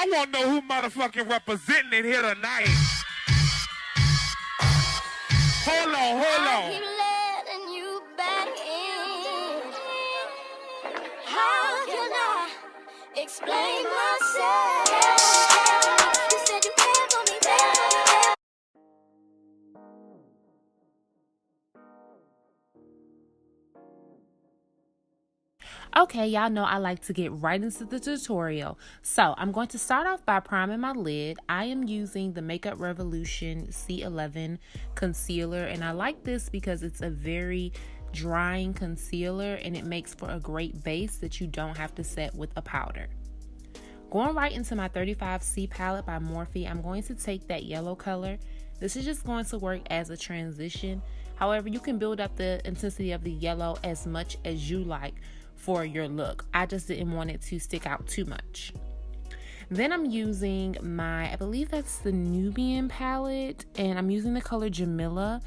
I want to know who motherfucking representing it here tonight. Hold on. I keep letting you back in. How can I explain myself? You said you cared for me, baby. Okay, y'all know I like to get right into the tutorial. So I'm going to start off by priming my lid. I am using the Makeup Revolution C11 concealer, and I like this because it's a very drying concealer and it makes for a great base that you don't have to set with a powder. Going right into my 35C palette by MORPHE, I'm going to take that yellow color. This is just going to work as a transition. However, you can build up the intensity of the yellow as much as you like for your look. I just didn't want it to stick out too much. Then I'm using my, I believe that's the Nubian palette, and I'm using the color Jamila,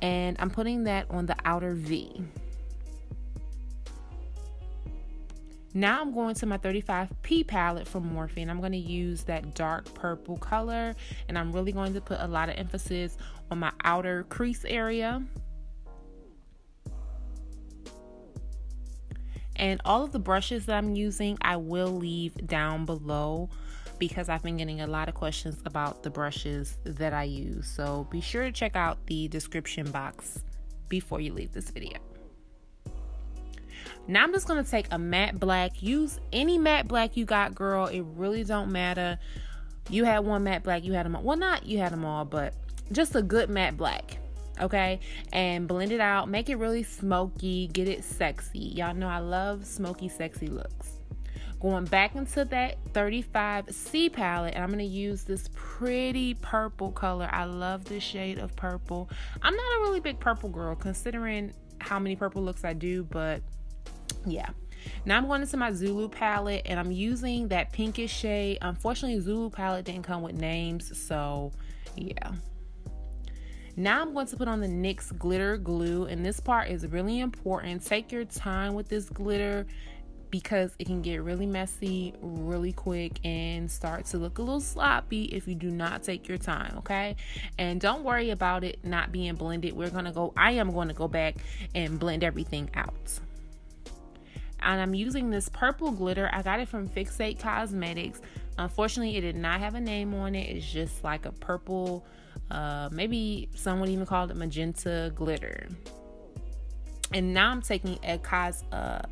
and I'm putting that on the outer V. Now I'm going to my 35P palette from MORPHE, and I'm going to use that dark purple color, and I'm really going to put a lot of emphasis on my outer crease area. And all of the brushes that I'm using, I will leave down below because I've been getting a lot of questions about the brushes that I use. So be sure to check out the description box before you leave this video. Now I'm just going to take a matte black. Use any matte black you got, girl. It really don't matter. You had one matte black, you had them all. Well, not you had them all, but just a good matte black. Okay, and blend it out, make it really smoky, get it sexy. Y'all know I love smoky, sexy looks. Going back into that 35C palette, and I'm going to use this pretty purple color. I love this shade of purple. I'm not a really big purple girl considering how many purple looks I do, but yeah. Now I'm going into my ZULU palette, and I'm using that pinkish shade. Unfortunately, ZULU palette didn't come with names, so yeah. Now I'm going to put on the NYX glitter glue, and this part is really important. Take your time with this glitter because it can get really messy really quick and start to look a little sloppy if you do not take your time, okay? And don't worry about it not being blended. I am going to go back and blend everything out. And I'm using this purple glitter. I got it from Fixate Cosmetics. Unfortunately, it did not have a name on it. It's just like a purple, maybe some would even call it magenta glitter. And now I'm taking a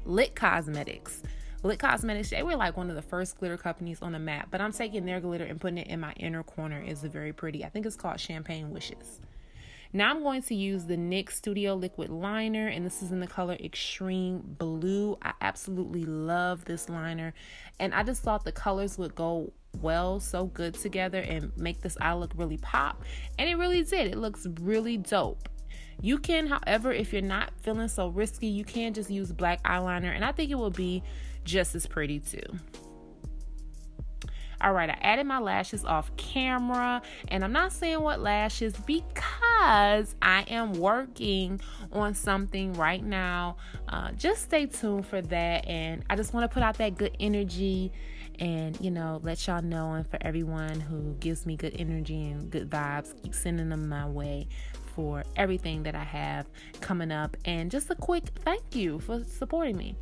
Lit Cosmetics. Lit Cosmetics, they were like one of the first glitter companies on the map, but I'm taking their glitter and putting it in my inner corner. It's very pretty. I think it's called Champagne Wishes. Now I'm going to use the NYX Studio Liquid Liner, and this is in the color Extreme Blue. I absolutely love this liner, and I just thought the colors would go so good together and make this eye look really pop, and it really did. It looks really dope. You can, however, if you're not feeling so risky, you can just use black eyeliner, and I think it will be just as pretty too. All right, I added my lashes off camera, and I'm not saying what lashes because I am working on something right now. Just stay tuned for that, and I just want to put out that good energy and, you know, let y'all know, and for everyone who gives me good energy and good vibes, keep sending them my way for everything that I have coming up, and just a quick thank you for supporting me.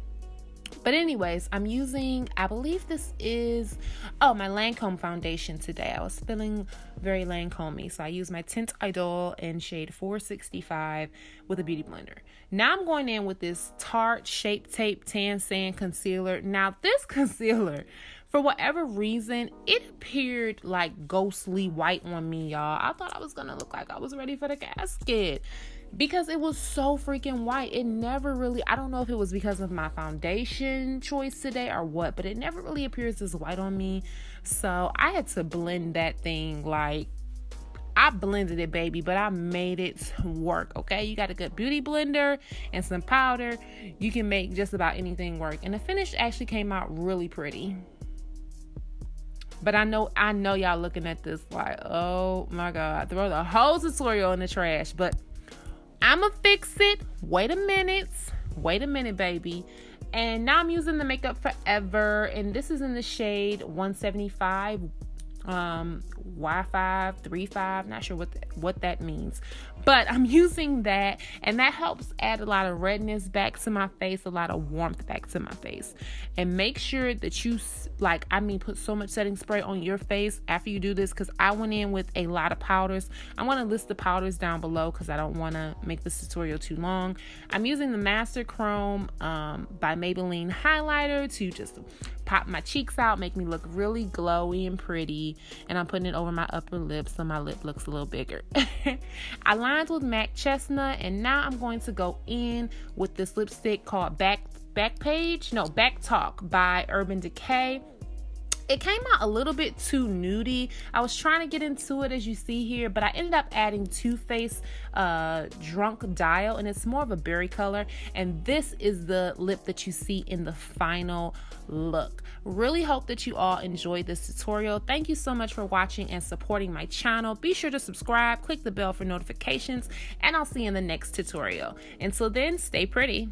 But anyways, I'm using, I believe this is, my Lancome foundation today. I was feeling very Lancome-y, so I used my Tint Idol in shade 465 with a beauty blender. Now I'm going in with this Tarte Shape Tape Tan Sand Concealer. Now this concealer, for whatever reason, it appeared like ghostly white on me, y'all. I thought I was gonna look like I was ready for the casket, because it was so freaking white. It never really, I don't know if it was because of my foundation choice today or what, but it never really appears as white on me. So I had to blend that thing. Like, I blended it, baby, but I made it work, okay? You got a good beauty blender and some powder, you can make just about anything work. And the finish actually came out really pretty. But I know y'all looking at this like, oh my God, throw the whole tutorial in the trash. But I'ma fix it. Wait a minute, baby. And now I'm using the Makeup Forever, and this is in the shade 175, Y5 35, not sure what that means, but I'm using that, and that helps add a lot of redness back to my face, a lot of warmth back to my face. And make sure that you put so much setting spray on your face after you do this, because I went in with a lot of powders. I want to list the powders down below because I don't want to make this tutorial too long. I'm using the Master Chrome by Maybelline highlighter to just pop my cheeks out, make me look really glowy and pretty, and I'm putting it over my upper lip so my lip looks a little bigger. I lined with MAC Chestnut, and now I'm going to go in with this lipstick called Back Talk by Urban Decay. It came out a little bit too nudie. I was trying to get into it, as you see here, but I ended up adding Too Faced Drunk Dial, and it's more of a berry color. And this is the lip that you see in the final look. Really hope that you all enjoyed this tutorial. Thank you so much for watching and supporting my channel. Be sure to subscribe, click the bell for notifications, and I'll see you in the next tutorial. Until then, stay pretty.